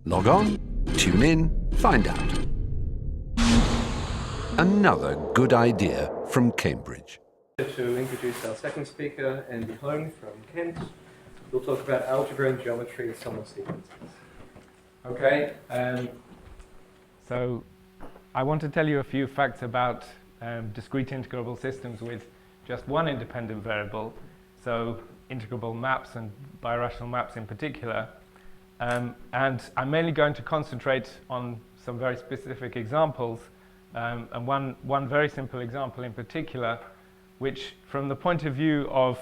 Log on, tune in, find out. Another good idea from Cambridge. To introduce our second speaker, Andy Hone from Kent. We'll talk about algebra and geometry and Somos sequences. Okay, so I want to tell you a few facts about discrete integrable systems with just one independent variable, so integrable maps and birational maps in particular. And I'm mainly going to concentrate on some very specific examples, and one very simple example in particular, which from the point of view of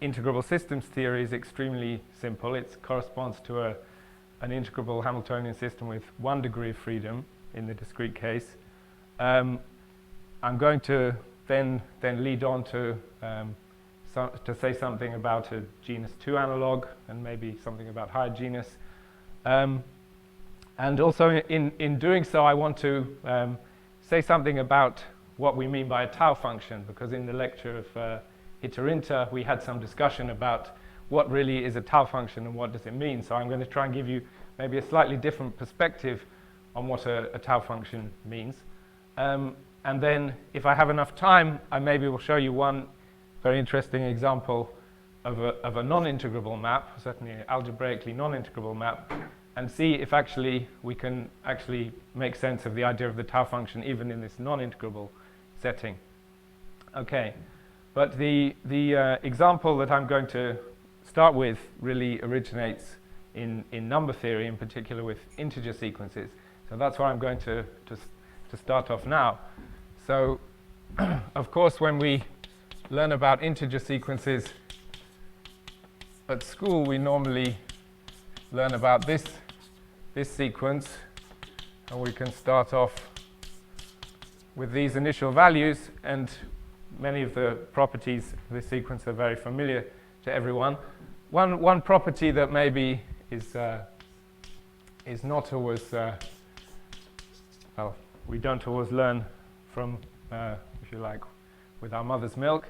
integrable systems theory is extremely simple. It corresponds to an integrable Hamiltonian system with 1 degree of freedom in the discrete case. I'm going to then lead on to say something about a genus 2 analog and maybe something about higher genus. And also in doing so, I want to say something about what we mean by a tau function, because in the lecture of Iter-Inter we had some discussion about what really is a tau function and what does it mean. So I'm going to try and give you maybe a slightly different perspective on what a tau function means. And then if I have enough time, I maybe will show you one very interesting example of a non-integrable map, certainly an algebraically non-integrable map, and see if actually we can actually make sense of the idea of the tau function even in this non-integrable setting. Okay, but the example that I'm going to start with really originates in number theory, in particular with integer sequences. So that's where I'm going to start off now. So, of course, when we learn about integer sequences at school, we normally learn about this sequence, and we can start off with these initial values, and many of the properties of this sequence are very familiar to everyone. One property that maybe is not always well, we don't always learn from, if you like, with our mother's milk,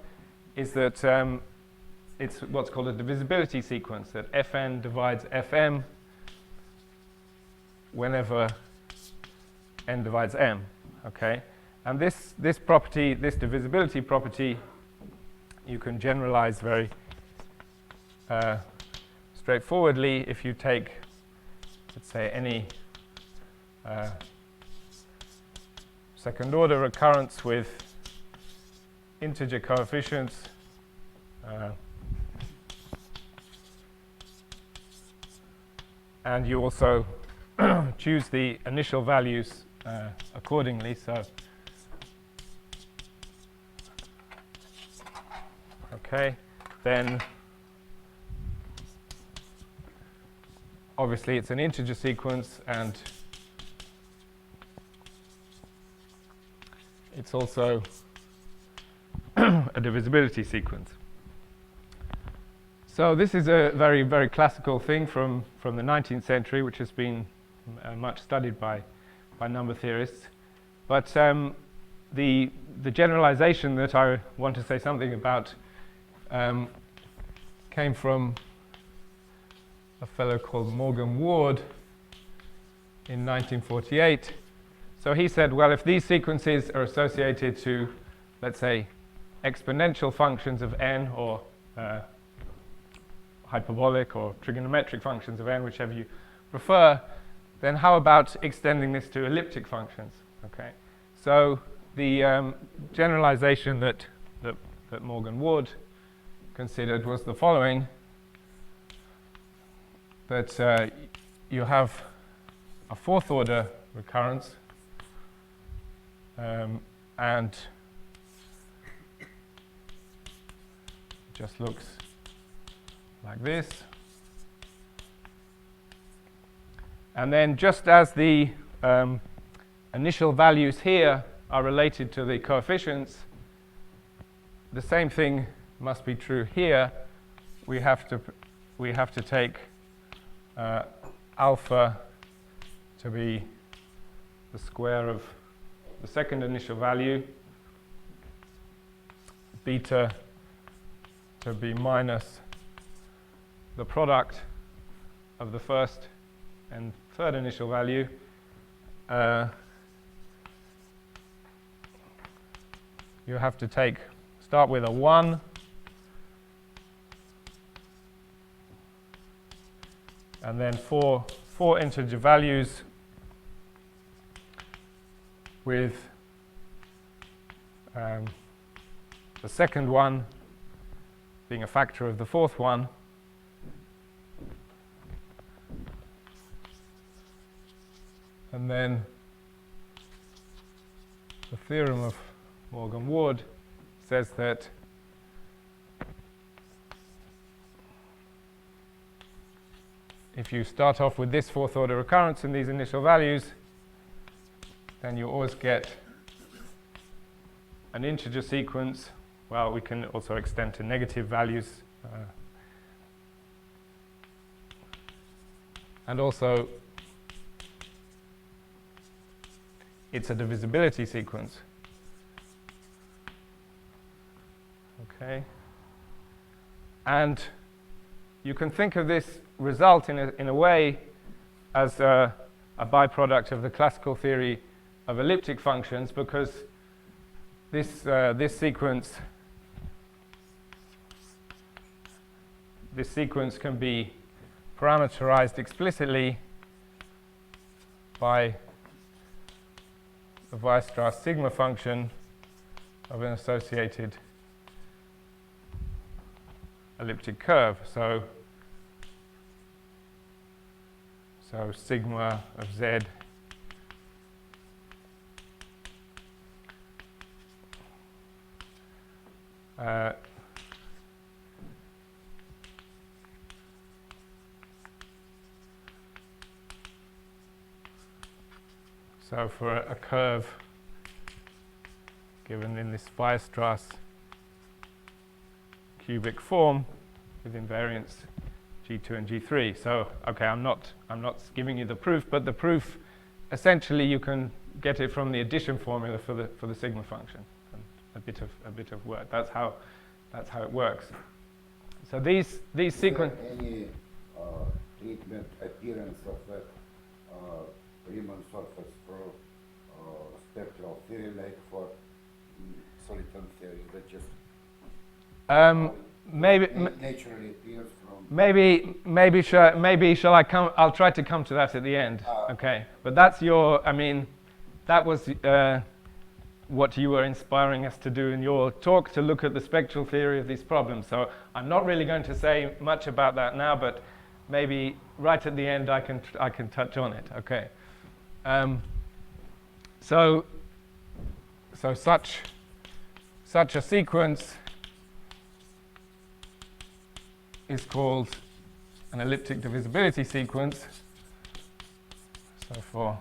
is that it's what's called a divisibility sequence, that Fn divides Fm whenever n divides m. Okay, and this property, this divisibility property, you can generalize very straightforwardly if you take, let's say, any second order recurrence with integer coefficients and you also choose the initial values accordingly. So okay, then obviously it's an integer sequence, and it's also a divisibility sequence. So this is a very, very classical thing from the 19th century, which has been much studied by number theorists. But the generalization that I want to say something about came from a fellow called Morgan Ward in 1948. So he said, well, if these sequences are associated to, let's say, exponential functions of n, or hyperbolic or trigonometric functions of n, whichever you prefer, then how about extending this to elliptic functions? Okay, so the generalization that Morgan Ward considered was the following: that you have a fourth order recurrence, and it just looks like this. And then just as the initial values here are related to the coefficients, the same thing must be true here. We have to take alpha to be the square of the second initial value, beta to be minus the product of the first and third initial value, you have to start with a 1, and then four integer values with the second one being a factor of the fourth one, and then the theorem of Morgan-Ward says that if you start off with this fourth order recurrence in these initial values, then you always get an integer sequence. Well, we can also extend to negative values. And also, it's a divisibility sequence. Okay. And you can think of this result in a way as a byproduct of the classical theory of elliptic functions, because this sequence can be parameterized explicitly by the Weierstrass sigma function of an associated elliptic curve. So sigma of z so for a curve given in this Weierstrass cubic form with invariance G2 and G3. So, okay, I'm not giving you the proof, but the proof, essentially, you can get it from the addition formula for the sigma function. And a bit of work. That's how it works. So these sequence. Any treatment appearance of that Riemann surface for spectral theory, like for soliton theory, that just maybe naturally appears from. Maybe shall I come? I'll try to come to that at the end. Okay, but that's your. I mean, that was what you were inspiring us to do in your talk, to look at the spectral theory of these problems. So I'm not really going to say much about that now, but maybe right at the end I can touch on it. Okay. So such a sequence is called an elliptic divisibility sequence. So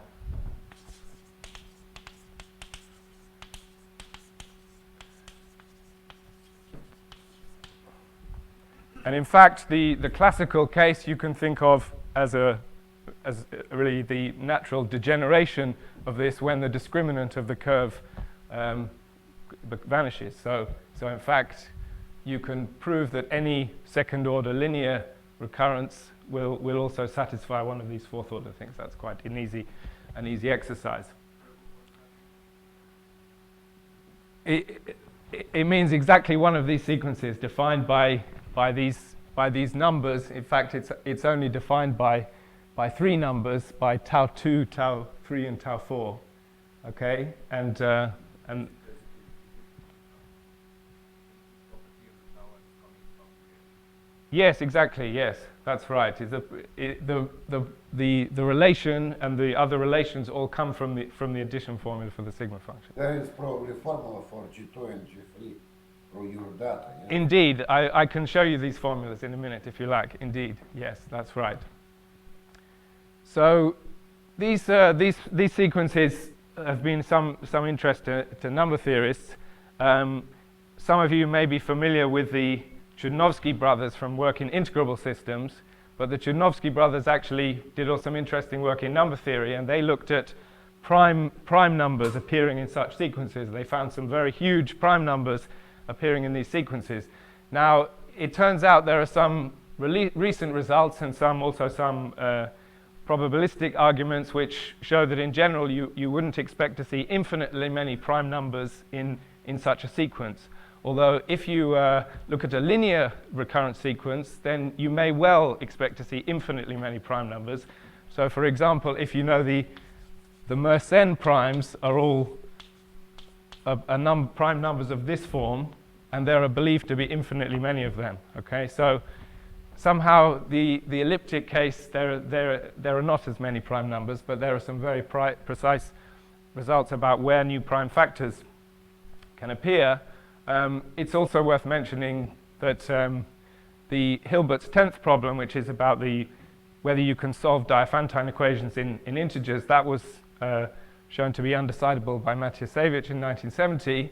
and in fact, the classical case you can think of as really the natural degeneration of this when the discriminant of the curve vanishes. So in fact, you can prove that any second order linear recurrence will also satisfy one of these fourth order things. That's quite an easy exercise. It means exactly one of these sequences defined by these numbers. In fact, it's only defined by three numbers, by tau 2, tau 3, and tau 4. Okay, and yes, exactly. Yes, that's right. The relation and the other relations all come from the addition formula for the sigma function. There is probably a formula for G2 and G3 for your data. Yeah? Indeed, I can show you these formulas in a minute if you like. Indeed, yes, that's right. So these sequences have been some interest to number theorists. Some of you may be familiar with the Chudnovsky brothers from work in integrable systems, but the Chudnovsky brothers actually did also some interesting work in number theory, and they looked at prime numbers appearing in such sequences. They found some very huge prime numbers appearing in these sequences. Now, it turns out there are some recent results and some probabilistic arguments which show that in general you wouldn't expect to see infinitely many prime numbers in such a sequence. Although if you look at a linear recurrent sequence, then you may well expect to see infinitely many prime numbers. So for example, if you know the Mersenne primes are all prime numbers of this form, and there are believed to be infinitely many of them. Okay, so somehow the elliptic case, there are not as many prime numbers, but there are some very precise results about where new prime factors can appear. It's also worth mentioning that the Hilbert's 10th problem, which is about whether you can solve Diophantine equations in integers, that was shown to be undecidable by Matiasevich in 1970.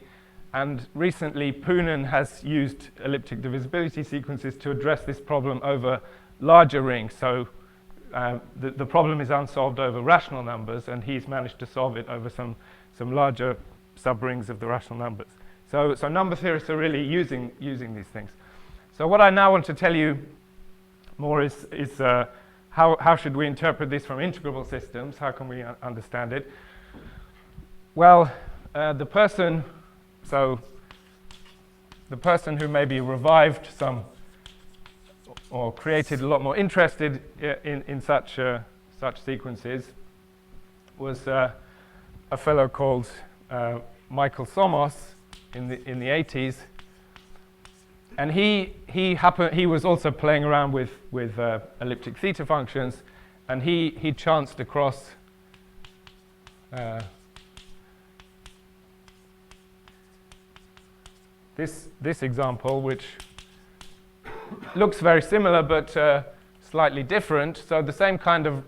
And recently, Poonen has used elliptic divisibility sequences to address this problem over larger rings. So the problem is unsolved over rational numbers, and he's managed to solve it over some larger subrings of the rational numbers. So number theorists are really using these things. So what I now want to tell you more is how should we interpret this from integrable systems? How can we understand it? Well, the person who maybe revived some or created a lot more interest in such sequences was a fellow called Michael Somos in the 80s, and he was also playing around with elliptic theta functions, and he chanced across this example, which looks very similar but slightly different. So the same kind of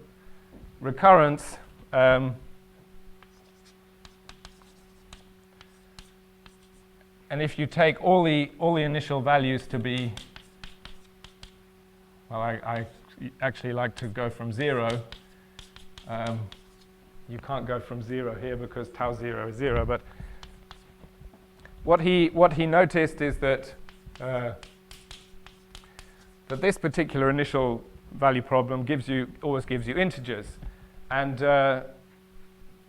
recurrence, and if you take all the initial values to be, well, I actually like to go from 0. You can't go from 0 here because tau 0 is 0, but what he noticed is that that this particular initial value problem always gives you integers, and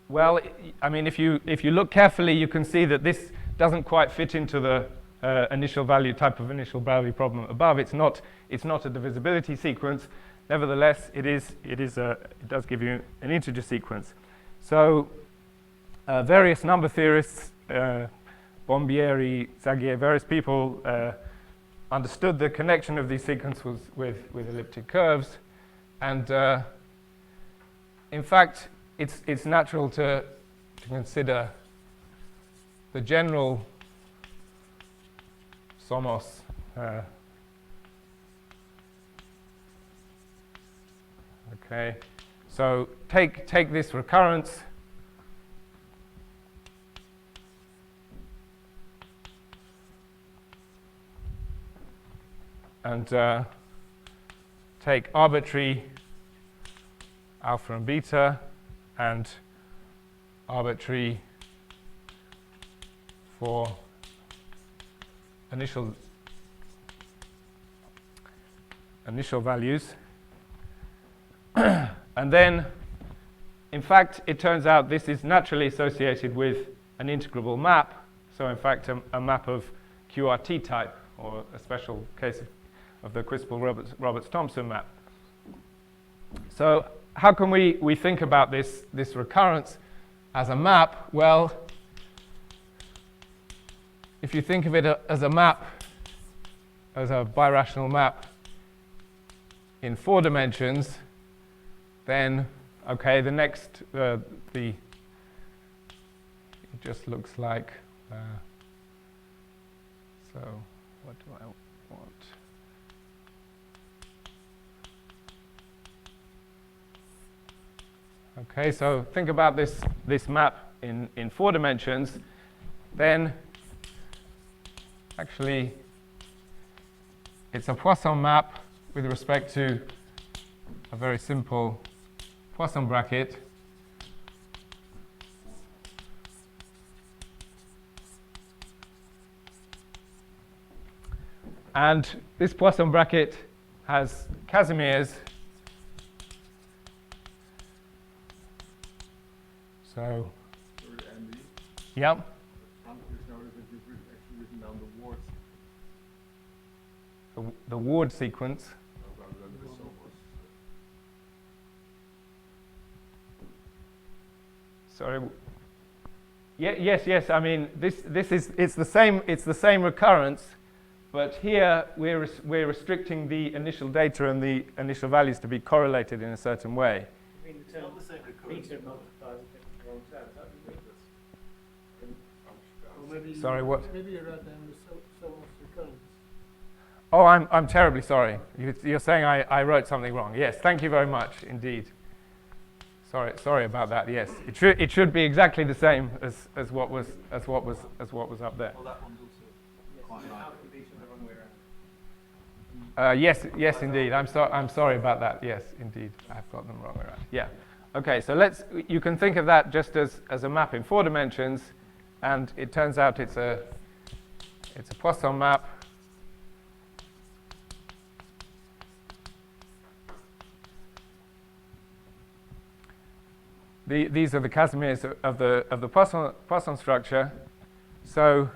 well, I mean, if you look carefully, you can see that this doesn't quite fit into the initial value type of initial value problem above. It's not a divisibility sequence. Nevertheless, it does give you an integer sequence. So various number theorists, Bombieri, Zagier, various people understood the connection of these sequences with elliptic curves, and in fact, it's natural to consider the general Somos okay, so take this recurrence and take arbitrary alpha and beta and arbitrary for initial values. And then, in fact, it turns out this is naturally associated with an integrable map. So in fact, a map of QRT type, or a special case of the Quispel-Roberts-Thompson map. So how can we think about this recurrence as a map? Well, if you think of it as a map, as a birational map in 4 dimensions, then okay, the next it just looks like so what do I want? Okay, so think about this map in 4 dimensions. Then actually it's a Poisson map with respect to a very simple Poisson bracket. And this Poisson bracket has Casimirs So, Sorry, Andy. yeah. Front of this notice that you've actually written down the words The word sequence. rather than the Somos. Sorry. Yes. I mean, it's the same recurrence, but here we're restricting the initial data and the initial values to be correlated in a certain way. I mean, the term beta multiplies the wrong term. That would make or maybe Sorry, what? Maybe you wrote down the Somos recurrence. Oh, I'm terribly sorry. You're saying I wrote something wrong. Yes, thank you very much indeed. Sorry about that. Yes, it should be exactly the same as what was up there. Well, that one's also quite nice. Alpha beta the wrong way around. Yes, indeed. I'm sorry about that. Yes, indeed, I've got them wrong around. Yeah. Okay, so you can think of that just as a map in 4 dimensions, and it turns out it's a Poisson map. These are the Casimirs of the Poisson structure. So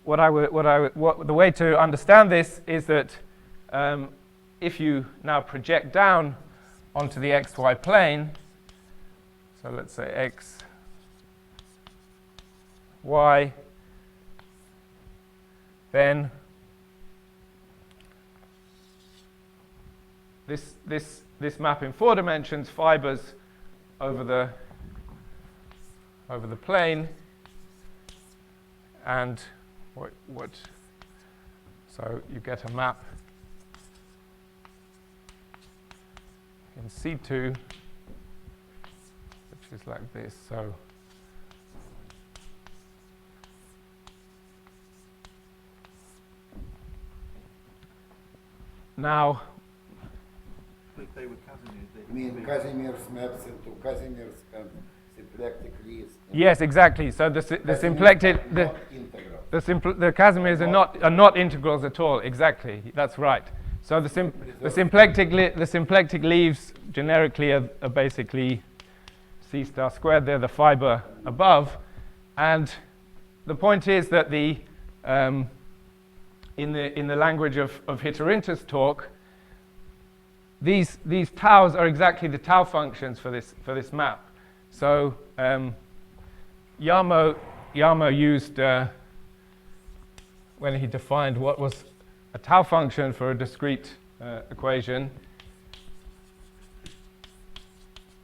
the way to understand this is that if you now project down onto the xy plane, so let's say x, y, then this map in 4 dimensions fibers over the plane, and so you get a map in C2 which is like this. So now If they were Casimirs, they I mean, Casimir's maps into Casimir's and symplectic leaves. yes, exactly. So the symplectic the Casimirs are not integrals at all. Exactly, that's right. So the symplectic leaves generically are basically C star squared. They're the fiber above, and the point is that in the language of Hitarinta's talk, these taus are exactly the tau functions for this map. So Jarmo used when he defined what was a tau function for a discrete equation,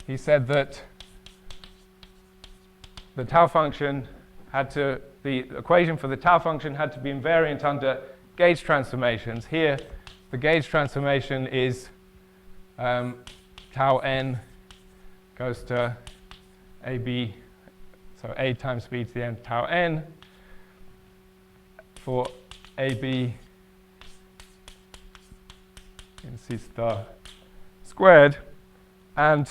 he said that the equation for the tau function had to be invariant under gauge transformations. Here, the gauge transformation is tau n goes to AB, so A times B to the n tau n for AB in C star squared, and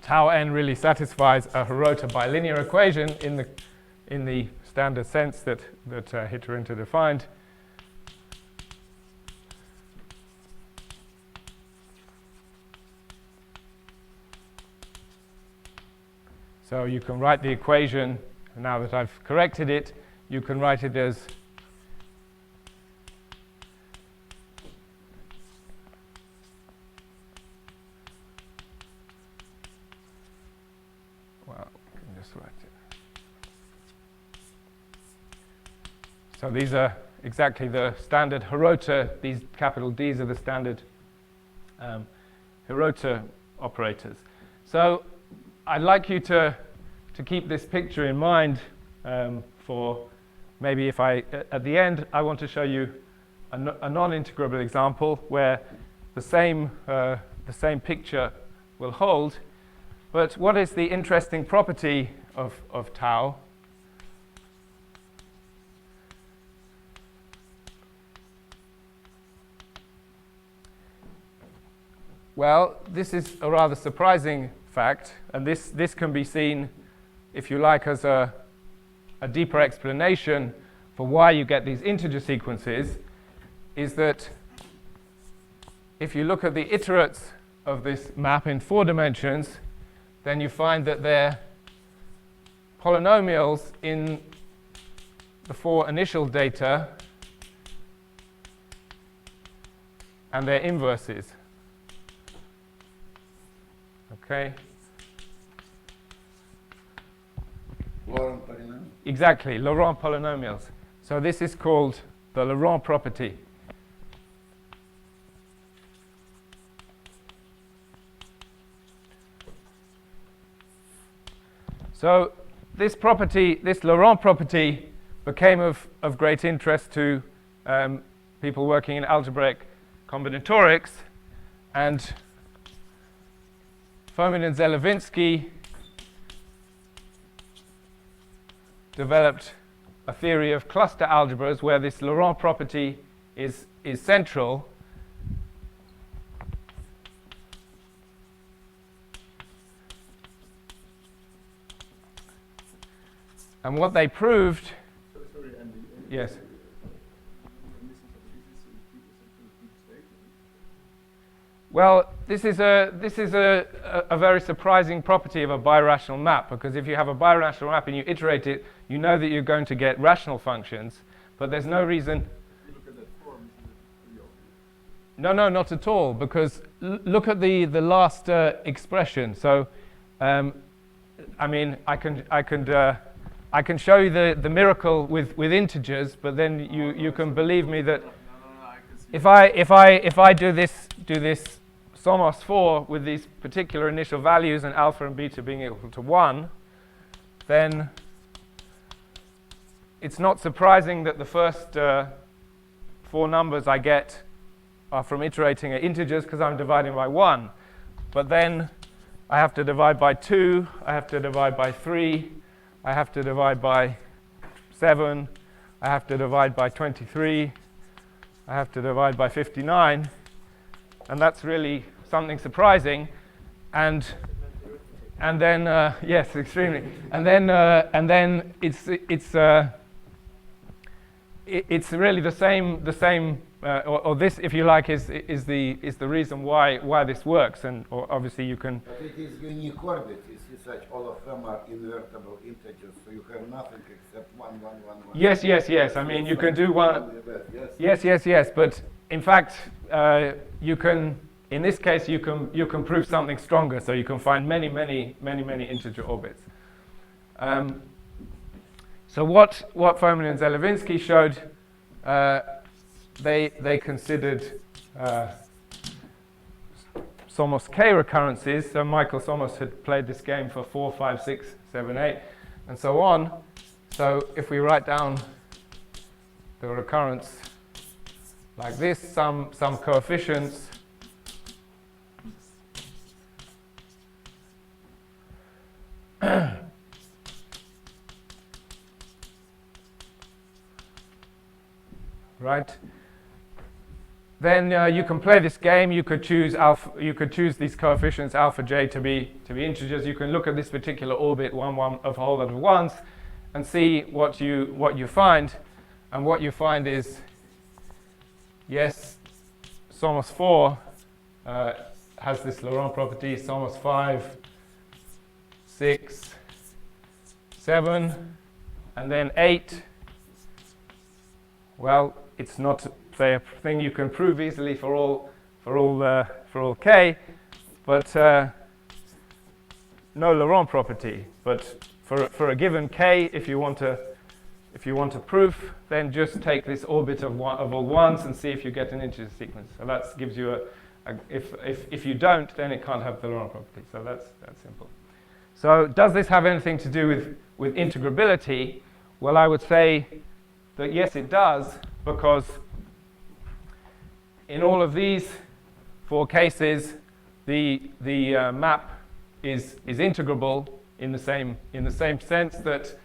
tau n really satisfies a Hirota bilinear equation in the standard sense that Hitarinta defined. So you can write the equation, now that I've corrected it, you can write it as so these are exactly the standard Hirota, these capital D's are the standard Hirota operators. So I'd like you to keep this picture in mind for maybe if at the end I want to show you a non-integrable example where the same picture will hold. But what is the interesting property of tau? Well, this is a rather surprising fact, and this can be seen, if you like, as a deeper explanation for why you get these integer sequences, is that if you look at the iterates of this map in 4 dimensions, then you find that they're polynomials in the 4 initial data and their inverses. Okay? Laurent polynomial. Exactly, Laurent polynomials. So this is called the Laurent property. So this property, this Laurent property, became of great interest to people working in algebraic combinatorics, and Fomin and Zelevinsky developed a theory of cluster algebras where this Laurent property is central. And what they proved, Sorry, Andy. yes. I'm missing something. Is this essentially a deep statement? Well, this is a very surprising property of a birational map, because if you have a birational map and you iterate it, you know that you're going to get rational functions, but there's no reason. If you look at that form, isn't it pretty obvious? No, not at all, because look at the last expression. So, I mean, I can show you the miracle with integers, but then you can believe me that No, I can see. if I do this Somos 4 with these particular initial values and alpha and beta being equal to 1, then it's not surprising that the first 4 numbers I get are from iterating at integers, because I'm dividing by 1. But then I have to divide by 2, I have to divide by 3, I have to divide by 7, I have to divide by 23, I have to divide by 59, and that's really something surprising. And then yes, extremely. And then it's really the same. Or this, if you like, is the reason why this works. And obviously you can. But it is unique orbit. You see, such all of them are invertible integers, so you have nothing except 1, 1, 1, 1. Yes. I mean, you can do one. Yes. Yes. But in fact, you can. In this case, you can prove something stronger. So you can find many integer orbits. So what Fomin and Zelevinsky showed, they considered Somos K recurrences. So Michael Somos had played this game for 4, 5, 6, 7, 8, and so on. So if we write down the recurrence like this, some coefficients, right? Then you can play this game. You could choose alpha. You could choose these coefficients alpha j to be integers. You can look at this particular orbit 1, 1 of a whole lot of ones, and see what you find. And what you find is, yes, Somos 4 has this Laurent property. Somos 5, 6, 7, and then 8. Well, it's not, say, a thing you can prove easily for all k, but no Laurent property. But for a given k, if you want a proof, then just take this orbit of all ones and see if you get an integer sequence. So that gives you if you don't, then it can't have the Laurent property. So that's simple. So does this have anything to do with integrability? Well, I would say that yes, it does, because in all of these 4 cases, the map is integrable in the same sense that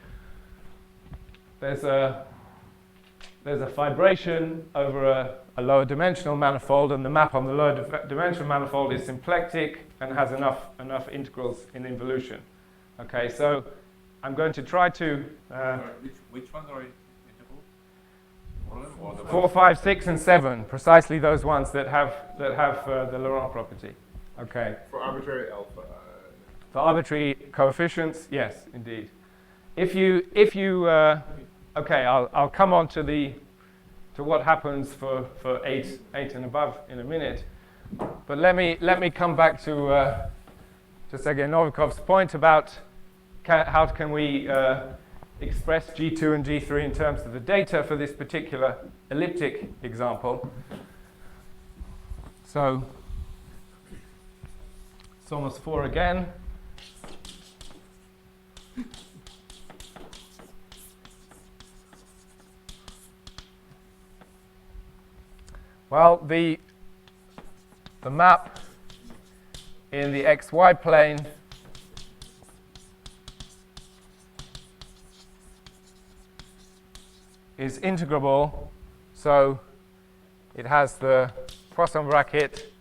there's a fibration over a lower dimensional manifold, and the map on the lower dimensional manifold is symplectic and has enough integrals in involution. Okay, so I'm going to try to Which ones are integral? 4, 5, 6, and 7, precisely those ones that have the Laurent property. Okay. For arbitrary alpha. For arbitrary coefficients, yes, indeed. If you okay, I'll come on to what happens for 8 and above in a minute. But let me come back to Sergei Novikov's point about how can we express G2 and G3 in terms of the data for this particular elliptic example. So Somos 4 again. Well, the map in the xy plane is integrable, so it has the Poisson bracket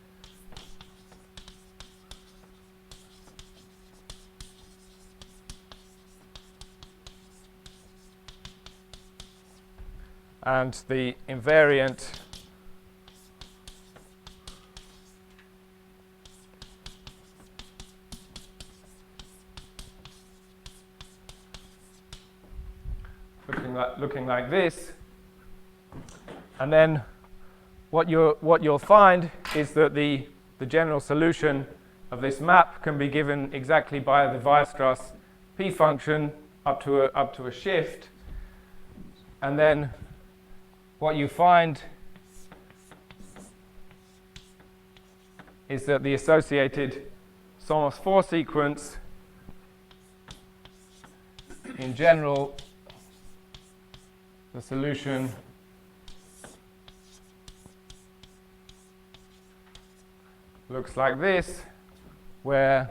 and the invariant looking like this. And then what you'll find is that the general solution of this map can be given exactly by the Weierstrass p function up to a shift. And then what you find is that the associated Somos 4 sequence in general, the solution looks like this, where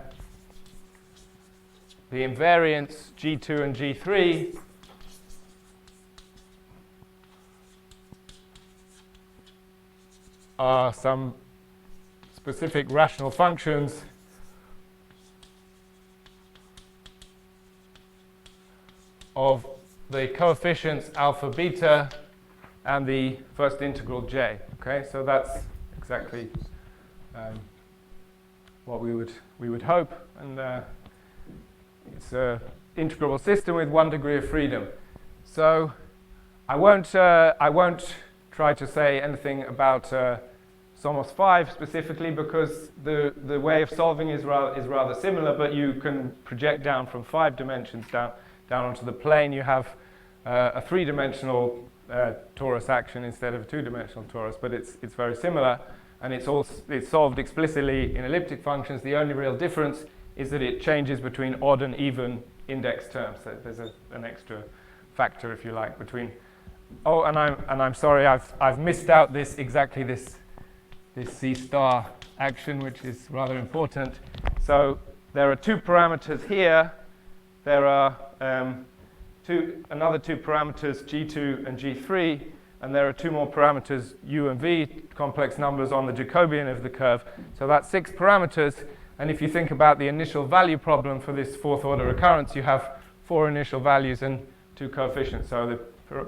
the invariants G2 and G3 are some specific rational functions of the coefficients alpha beta and the first integral j. Okay, so that's exactly what we would hope, and it's an integrable system with 1 degree of freedom. So I won't try to say anything about Somos 5 specifically, because the way of solving is rather similar, but you can project down from 5 dimensions down onto the plane. You have a 3-dimensional torus action instead of a 2-dimensional torus, but it's very similar, and it's solved explicitly in elliptic functions. The only real difference is that it changes between odd and even index terms. So there's an extra factor, if you like, between. Oh, and I'm sorry, I've missed out this C star action, which is rather important. So there are 2 parameters here. There are another 2 parameters, G2 and G3, and there are 2 more parameters, U and V, complex numbers on the Jacobian of the curve. So that's 6 parameters, and if you think about the initial value problem for this 4th order recurrence, you have 4 initial values and 2 coefficients. So the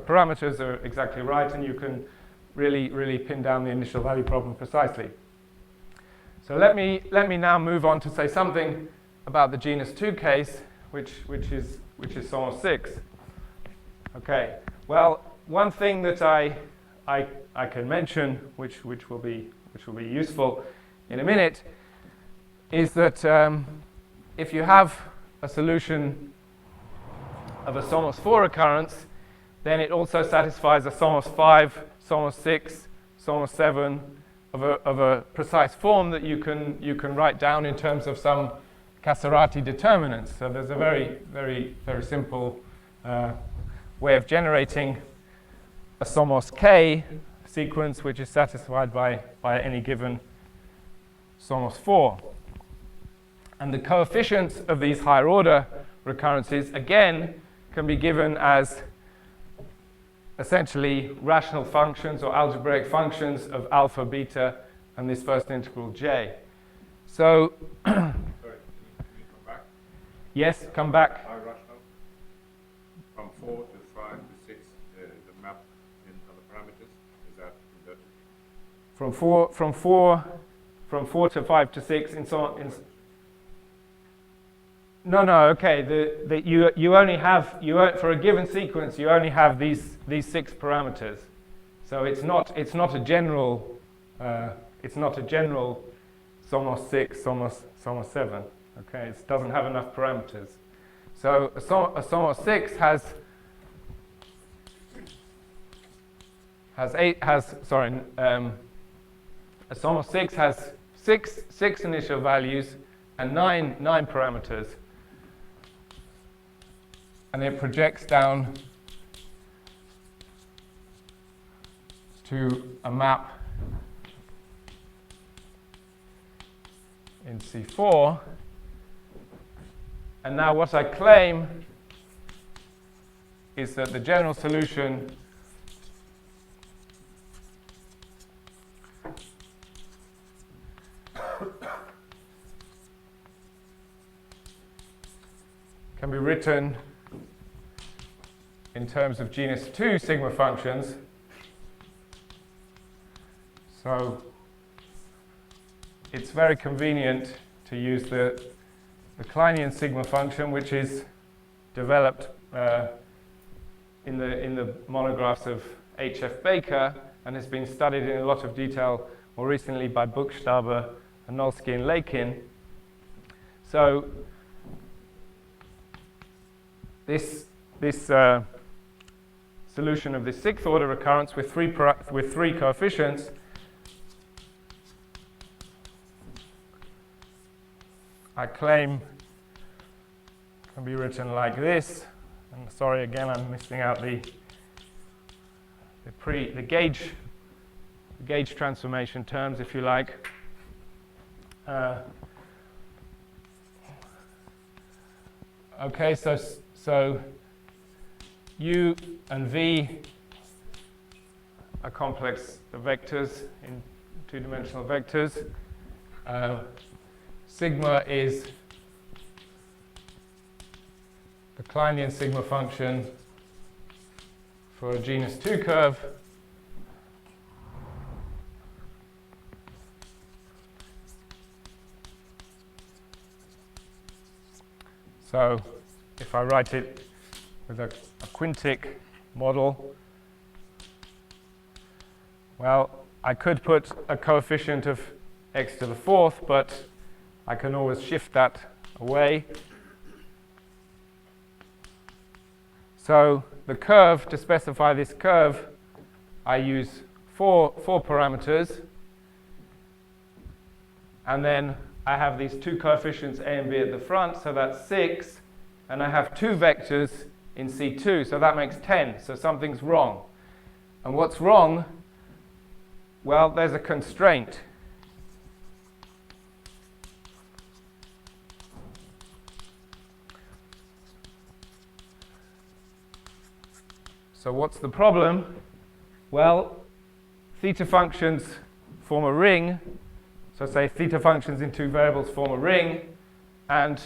parameters are exactly right, and you can really pin down the initial value problem precisely. So let me now move on to say something about the genus 2 case, which is Somos 6. Okay. Well, one thing that I can mention, which will be useful in a minute, is that if you have a solution of a Somos 4 recurrence, then it also satisfies a Somos 5, Somos 6, Somos 7 of a precise form that you can write down in terms of some Casarati determinants. So there's a very simple way of generating a Somos K sequence which is satisfied by any given Somos 4. And the coefficients of these higher order recurrences again can be given as essentially rational functions or algebraic functions of alpha, beta, and this first integral j. So Sorry, can you come back? yes, come back. How rational? From 4 to 5 to 6, the map in other parameters, is that inverted? From 4 from 4 to 5 to 6 in no, okay. You only have for a given sequence you only have these 6 parameters. So it's not a general Somos 6, Somos 7. Okay, it doesn't have enough parameters. So a Somos 6 has a Somos 6 has six initial values and nine parameters, and it projects down to a map in C4. And now what I claim is that the general solution can be written in terms of genus 2 sigma functions. So it's very convenient to use the Kleinian sigma function, which is developed in the monographs of H.F. Baker and has been studied in a lot of detail more recently by Buchstaber, Anolsky, and Lakin. So this solution of this 6th order recurrence with three coefficients I claim can be written like this. And sorry, again, I'm missing out the gauge transformation terms, if you like. Okay, so U and V are complex vectors in two-dimensional vectors. Sigma is the Kleinian sigma function for a genus 2 curve. So if I write it with a quintic model, well, I could put a coefficient of x to the 4th, but I can always shift that away. So the curve, to specify this curve, I use four parameters, and then I have these 2 coefficients a and b at the front, so that's 6, and I have 2 vectors in C2, so that makes 10, so something's wrong. And what's wrong? Well, there's a constraint. So what's the problem? Well, theta functions form a ring. So say theta functions in 2 variables form a ring, and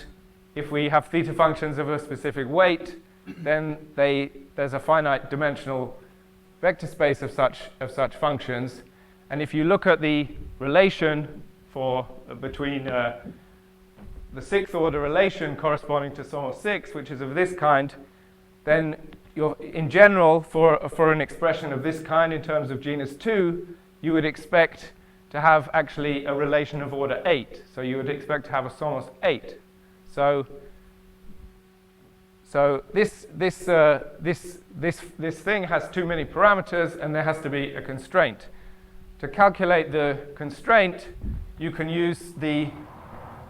if we have theta functions of a specific weight, then there's a finite dimensional vector space of such functions. And if you look at the relation between the 6th order relation corresponding to Somos 6, which is of this kind, then in general, for an expression of this kind in terms of genus 2, you would expect to have actually a relation of order 8. So you would expect to have a Somos 8. So this thing has too many parameters, and there has to be a constraint. To calculate the constraint, you can use the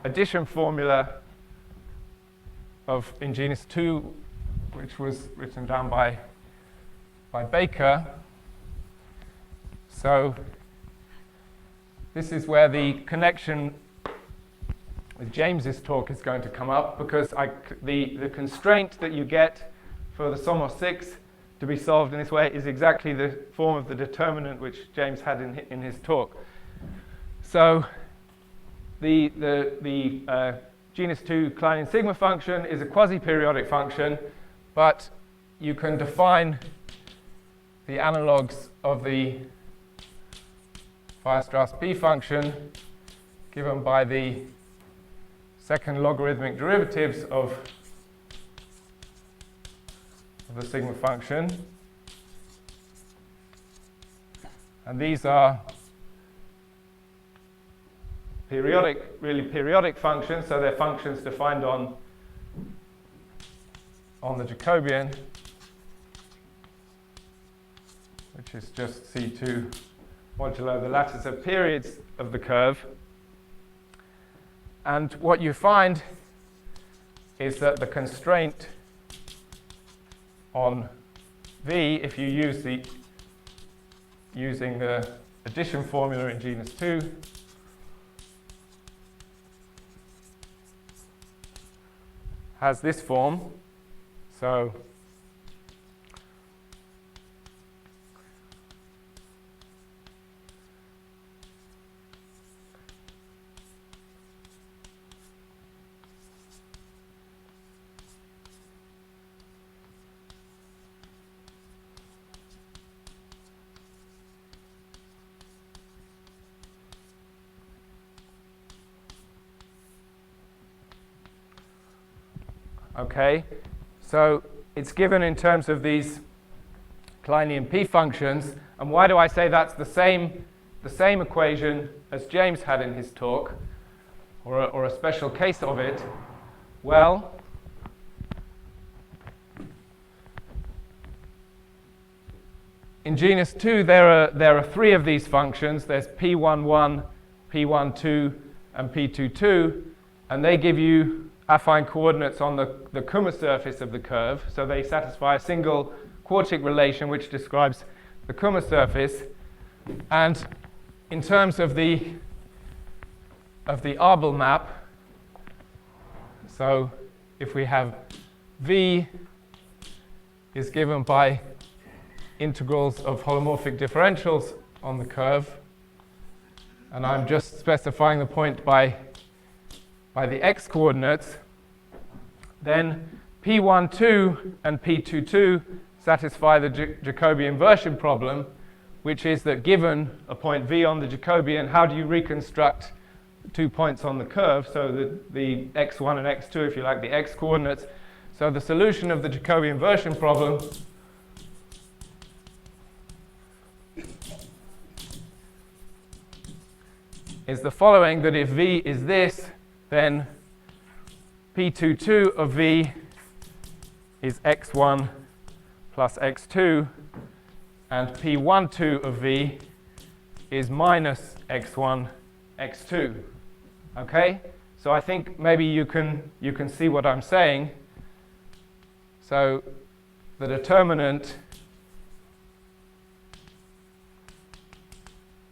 addition formula in genus 2, which was written down by Baker. So this is where the connection with James's talk is going to come up, because the constraint that you get for the Somos 6 to be solved in this way is exactly the form of the determinant which James had in his talk. So the genus 2 Kleinian sigma function is a quasi-periodic function, but you can define the analogues of the Weierstrass P function given by the second logarithmic derivatives of the sigma function. And these are really periodic functions, so they're functions defined on the Jacobian, which is just C2 modulo the lattice of periods of the curve. And what you find is that the constraint on V, if you use using the addition formula in genus 2, has this form. So okay, so it's given in terms of these Kleinian p functions. And why do I say that's the same equation as James had in his talk, or a special case of it? Well, in genus 2 there are three of these functions. There's p11, p12, and p22, and they give you affine coordinates on the Kummer surface of the curve, so they satisfy a single quartic relation which describes the Kummer surface. And in terms of the Abel map, so if we have V is given by integrals of holomorphic differentials on the curve, and I'm just specifying the point by the x coordinates, then P12 and P22 satisfy the Jacobi inversion problem, which is that given a point V on the Jacobian, how do you reconstruct 2 points on the curve? So the x1 and x2, if you like, the x coordinates. So the solution of the Jacobi inversion problem is the following, that if V is this, then P22 of V is x1 plus x2, and P12 of V is minus x1, x2. Okay? So I think maybe you can see what I'm saying. So the determinant,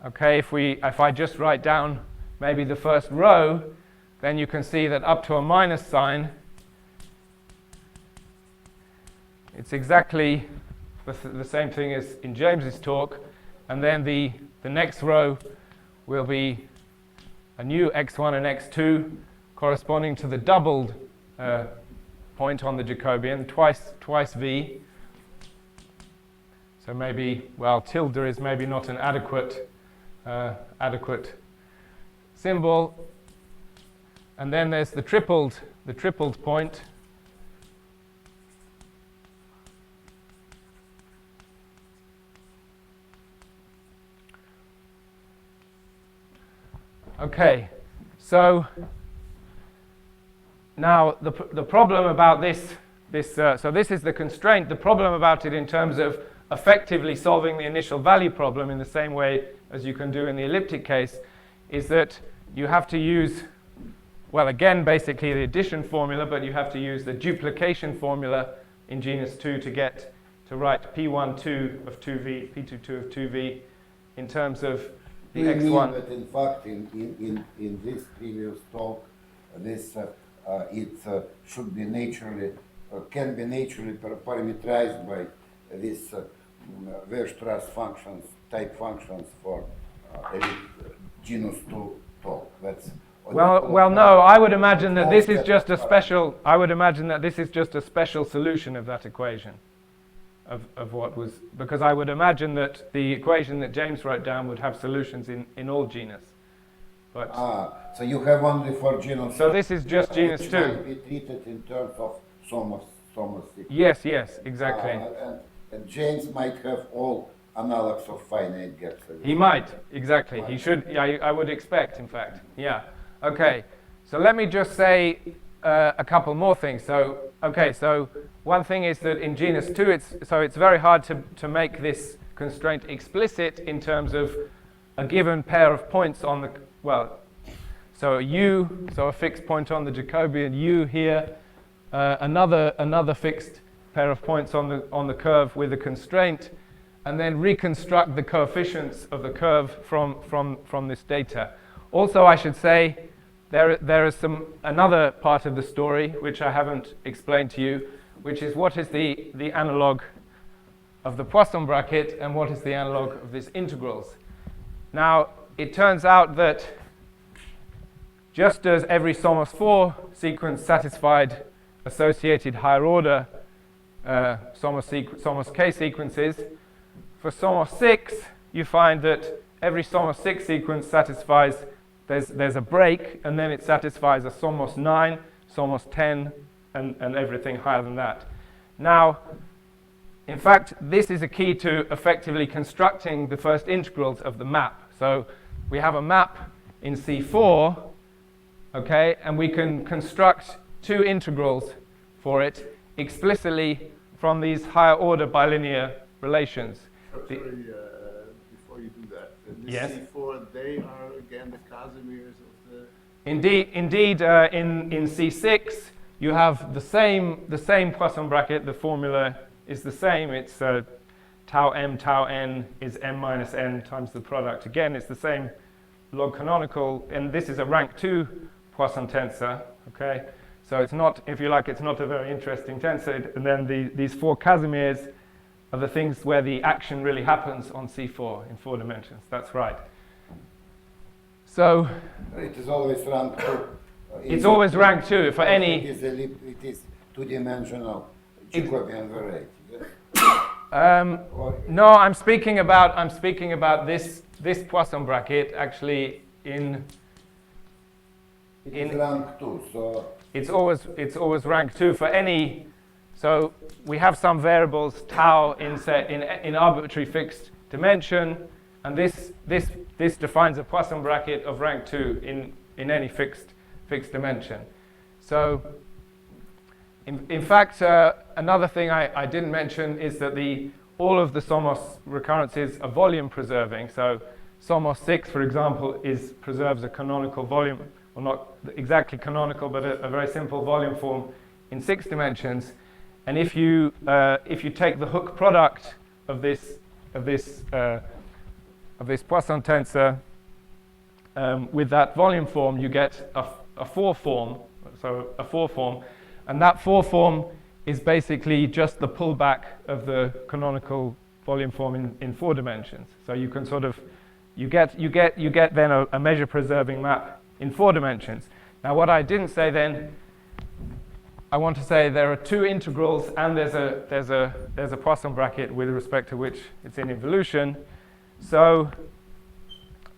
okay, if I just write down maybe the first row, then you can see that up to a minus sign, it's exactly the same thing as in James's talk. And then the next row will be a new x1 and x2 corresponding to the doubled point on the Jacobian, twice V. So maybe, well, tilde is maybe not an adequate symbol. And then there's the tripled point. Okay, so now the problem about this so this is the constraint. The problem about it in terms of effectively solving the initial value problem in the same way as you can do in the elliptic case is that you have to use, well, again, basically the addition formula, but you have to use the duplication formula in genus 2 to write P12 of 2V, P22 of 2V in terms of the Do you mean x1. that in fact in this previous talk, this should be naturally, can be naturally parameterized by this Weierstrass functions, type functions for genus 2 talk? That's Well, no. I would imagine that this is just a special. I would imagine that this is just a special solution of that equation, of what was, because I would imagine that the equation that James wrote down would have solutions in all genus, But So you have only for genus. so this is just genus Which 2. might be treated in terms of Somos sequence. Yes, exactly. And James might have all analogs of finite gaps. He might, exactly. He should, I would expect, in fact. Yeah. Okay. So let me just say a couple more things. So, okay, so one thing is that in genus 2, it's very hard to make this constraint explicit in terms of a given pair of points on the, well, so a fixed point on the Jacobian, U here, another fixed pair of points on the curve with a constraint, and then reconstruct the coefficients of the curve from this data. Also, I should say, there is another part of the story which I haven't explained to you, which is what is the analog of the Poisson bracket and what is the analog of these integrals. Now, it turns out that just as every Somos 4 sequence satisfied associated higher order Somos K sequences, for Somos 6, you find that every Somos 6 sequence satisfies, there's a break, and then it satisfies a Somos 9, Somos 10, and everything higher than that. Now, in fact, this is a key to effectively constructing the first integrals of the map. So we have a map in C4, okay, and we can construct two integrals for it explicitly from these higher order bilinear relations. Sorry, before you do that, the Yes. C4, they are again the Casimirs of the... Indeed, in C6 you have the same Poisson bracket. The formula is the same. It's tau n is m minus n times the product. Again, it's the same log canonical, and this is a rank 2 Poisson tensor. Okay, so it's not, if you like, it's not a very interesting tensor. And then these four Casimirs are the things where the action really happens on C4 in 4 dimensions. That's right. So It is always rank 2. it's always rank 2 for any. It is two-dimensional Jacobian variety. Yes? No, I'm speaking about this Poisson bracket actually in. It is rank 2, so It's always rank 2 for any. So we have some variables tau in arbitrary fixed dimension, and this defines a Poisson bracket of rank 2 in any fixed dimension. So in fact, another thing I didn't mention is that all of the Somos recurrences are volume preserving. So Somos 6, for example, preserves a canonical volume, well, not exactly canonical, but a very simple volume form in 6 dimensions. And if you take the hook product of this Poisson tensor with that volume form, you get a 4 form. So a 4 form, and that 4 form is basically just the pullback of the canonical volume form in 4 dimensions. So you can sort of you get then a measure preserving map in 4 dimensions. Now, what I didn't say then, I want to say there are 2 integrals, and there's a Poisson bracket with respect to which it's in involution. So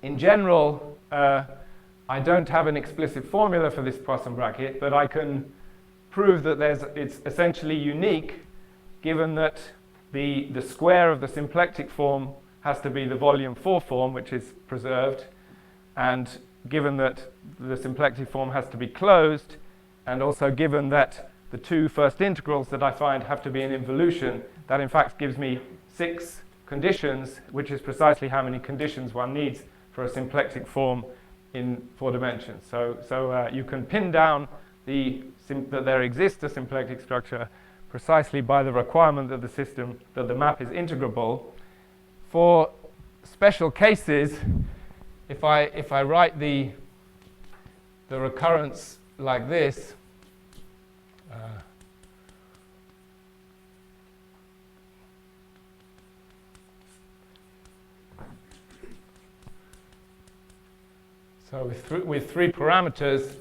in general, I don't have an explicit formula for this Poisson bracket, but I can prove that it's essentially unique, given that the square of the symplectic form has to be the volume 4 form, which is preserved, and given that the symplectic form has to be closed, and also given that the 2 first integrals that I find have to be in involution, that in fact gives me 6 conditions, which is precisely how many conditions one needs for a symplectic form in 4 dimensions. So you can pin down that there exists a symplectic structure precisely by the requirement that the map is integrable. For special cases, if I write the recurrence like this, so with 3 parameters,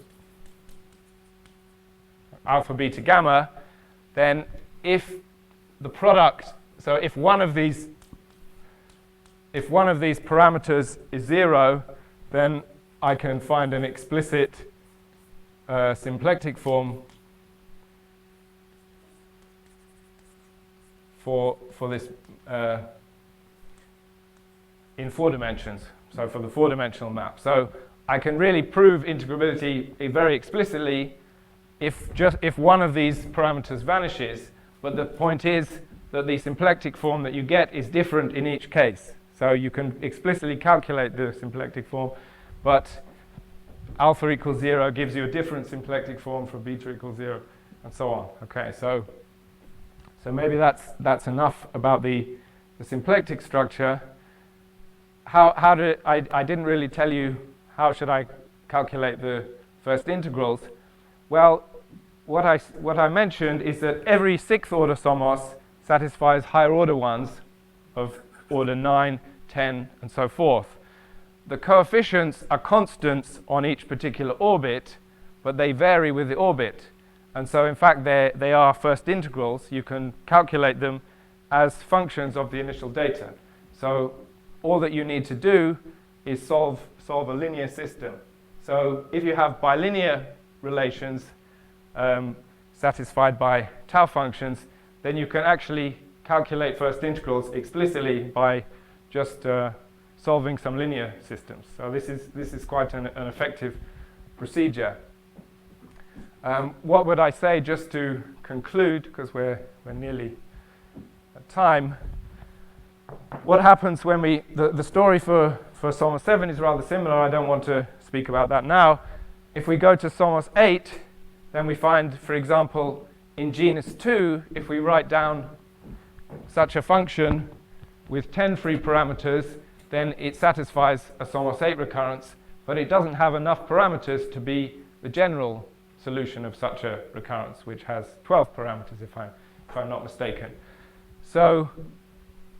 alpha, beta, gamma, then if the product, so if one of these parameters is 0, then I can find an explicit symplectic form for this in 4 dimensions, so for the 4-dimensional map. So I can really prove integrability very explicitly if one of these parameters vanishes, but the point is that the symplectic form that you get is different in each case. So you can explicitly calculate the symplectic form, but alpha equals 0 gives you a different symplectic form for beta equals 0, and so on. Okay, so maybe that's enough about the symplectic structure. I didn't really tell you how should I calculate the first integrals. Well, what I mentioned is that every 6th order Somos satisfies higher order ones of order 9, 10, and so forth. The coefficients are constants on each particular orbit, but they vary with the orbit. And so, in fact, they are first integrals. You can calculate them as functions of the initial data. So all that you need to do is solve a linear system. So if you have bilinear relations satisfied by tau functions, then you can actually calculate first integrals explicitly by just solving some linear systems. So this is quite an effective procedure. What would I say just to conclude, because we're nearly at time? What happens when the story for Somos 7 is rather similar. I don't want to speak about that now. If we go to Somos 8, then we find, for example, in genus 2, if we write down such a function with 10 free parameters, then it satisfies a Somos 8 recurrence, but it doesn't have enough parameters to be the general solution of such a recurrence, which has 12 parameters, if I'm not mistaken. So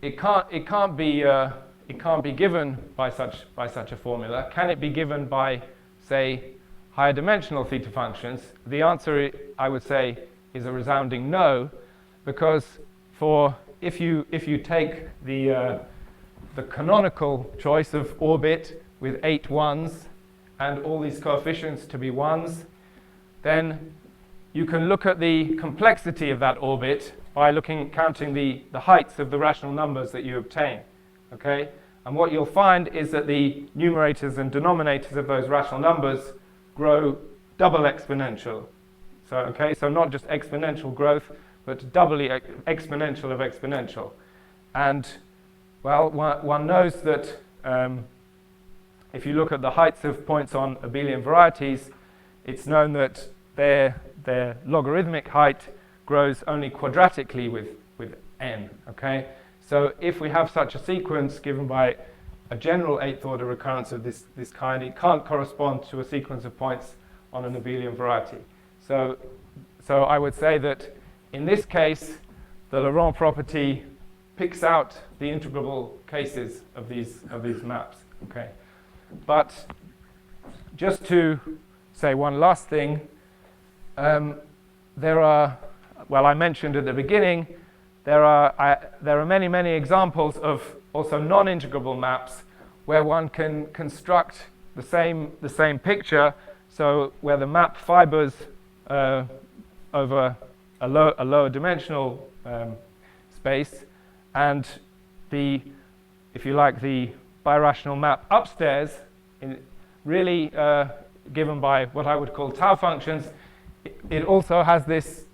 it can't be given by such a formula. Can it be given by, say, higher dimensional theta functions? The answer, I would say, is a resounding no, because if you take the canonical choice of orbit with 8 ones and all these coefficients to be ones, then you can look at the complexity of that orbit by counting the heights of the rational numbers that you obtain. Okay? And what you'll find is that the numerators and denominators of those rational numbers grow double exponential. So not just exponential growth, but doubly exponential of exponential. And well, one knows that if you look at the heights of points on abelian varieties, it's known that their logarithmic height grows only quadratically with n. Okay, so if we have such a sequence given by a general 8th order recurrence of this kind, it can't correspond to a sequence of points on an abelian variety. So I would say that in this case, the Laurent property picks out the integrable cases of these maps. Okay, but just to say one last thing, there are, well, I mentioned at the beginning, there are many examples of also non-integrable maps where one can construct the same picture. So where the map fibers over a lower dimensional space, and if you like, the birational map upstairs, really given by what I would call tau functions, it also has this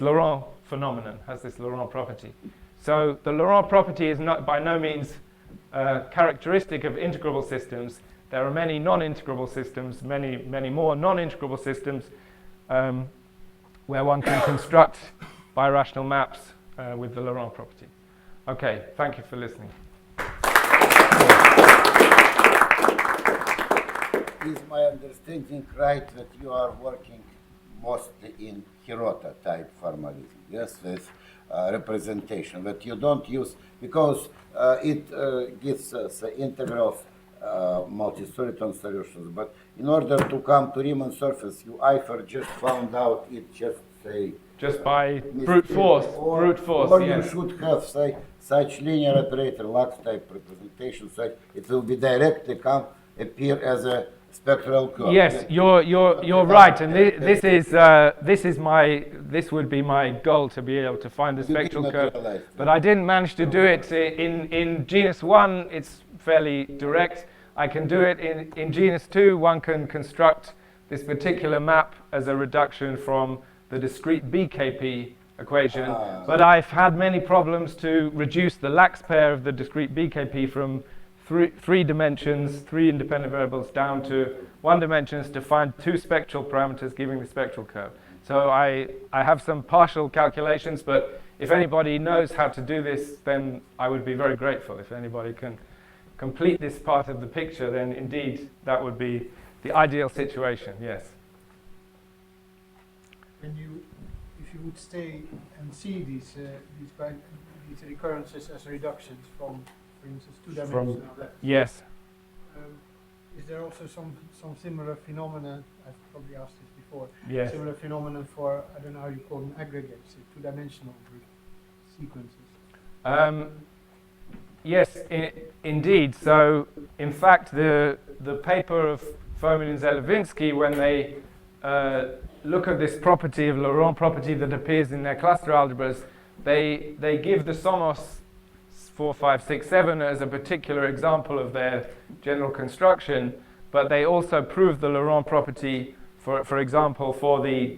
Laurent phenomenon, has this Laurent property. So the Laurent property is not by no means characteristic of integrable systems. There are many non-integrable systems, many more non-integrable systems where one can construct birational maps with the Laurent property. Okay, thank you for listening. Is my understanding right that you are working mostly in Hirota type formalism? Yes, with representation that you don't use, because it gives us integrals, multi-soliton solutions, but in order to come to Riemann surface, you either just found out it just by brute force, or yes. You should have such linear operator, Lux type representation, so it will be directly appear as a spectral curve. Yes, you're right, and this would be my goal, to be able to find the spectral curve. But I didn't manage to do it in genus 1. It's fairly direct. I can do it in genus 2. One can construct this particular map as a reduction from the discrete BKP equation. But I've had many problems to reduce the lax pair of the discrete BKP from three dimensions, 3 independent variables, down to 1 dimensions to find 2 spectral parameters giving the spectral curve. So I have some partial calculations, but if anybody knows how to do this, then I would be very grateful. If anybody can complete this part of the picture, then indeed that would be the ideal situation, yes. If you would stay and see these recurrences as reductions from, for instance, 2 dimensions. Yes. Is there also some similar phenomenon? I've probably asked this before. Yes. Similar phenomenon for, I don't know how you call them, aggregates, 2-dimensional sequences. Yes, indeed. So, in fact, the paper of Fomin and Zelevinsky, when they look at this property of Laurent property that appears in their cluster algebras, they give the Somos 4, 5, 6, 7 as a particular example of their general construction, but they also prove the Laurent property, for example, for the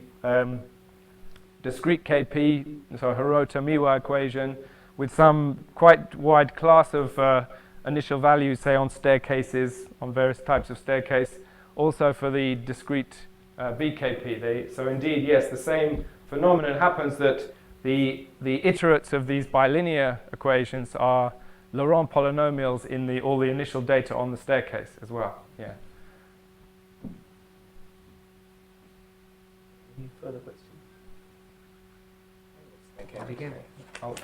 discrete KP, so Hirota-Miwa equation, with some quite wide class of initial values, say on staircases, on various types of staircase, also for the discrete BKP. So indeed, yes, the same phenomenon happens, that the iterates of these bilinear equations are Laurent polynomials in all the initial data on the staircase as well. Yeah. Any further questions? Thank you. Again. Oh.